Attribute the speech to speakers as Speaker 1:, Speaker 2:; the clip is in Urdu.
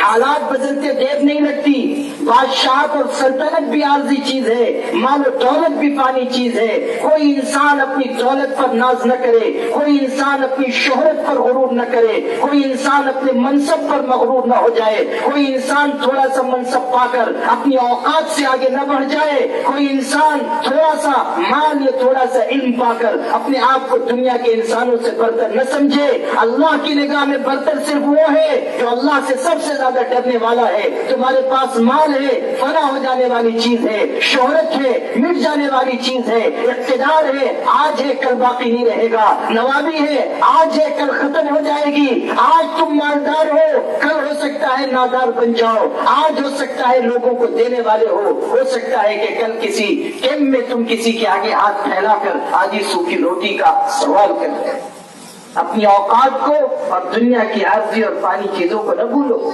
Speaker 1: حالات بدلتے دیر نہیں لگتی. بادشاہت اور سلطنت بھی عارضی چیز ہے, مال و دولت بھی فانی چیز ہے. کوئی انسان اپنی دولت پر ناز نہ کرے, کوئی انسان اپنی شہرت پر غرور نہ کرے, کوئی انسان اپنے منصب پر مغرور نہ ہو جائے, کوئی انسان تھوڑا سا منصب پا کر اپنی اوقات سے آگے نہ بڑھ جائے, کوئی انسان تھوڑا سا مال یا تھوڑا سا علم پا کر اپنے آپ کو دنیا کے انسانوں سے برتر نہ سمجھے. اللہ کی نگاہ میں برتر صرف وہ ہے جو اللہ سے سب سے زیادہ ڈرنے والا ہے. تمہارے پاس مال ہے, فنا ہو جانے والی چیز ہے, شہرت ہے, مٹ جانے والی چیز ہے, اقتدار ہے, آج ہے کل باقی نہیں رہے گا, نوابی ہے, آج ہے کل ختم ہو جائے گی. آج تم مالدار ہو, کل ہو سکتا ہے نادار بن جاؤ. آج ہو سکتا ہے لوگوں کو دینے والے ہو سکتا ہے کہ کل کسی کیم میں تم کسی کے آگے ہاتھ پھیلا کر آدھی سوکھی روٹی کا سوال کرتے. اپنی اوقات کو اور دنیا کی عارضی اور فانی چیزوں کو نہ بھولو.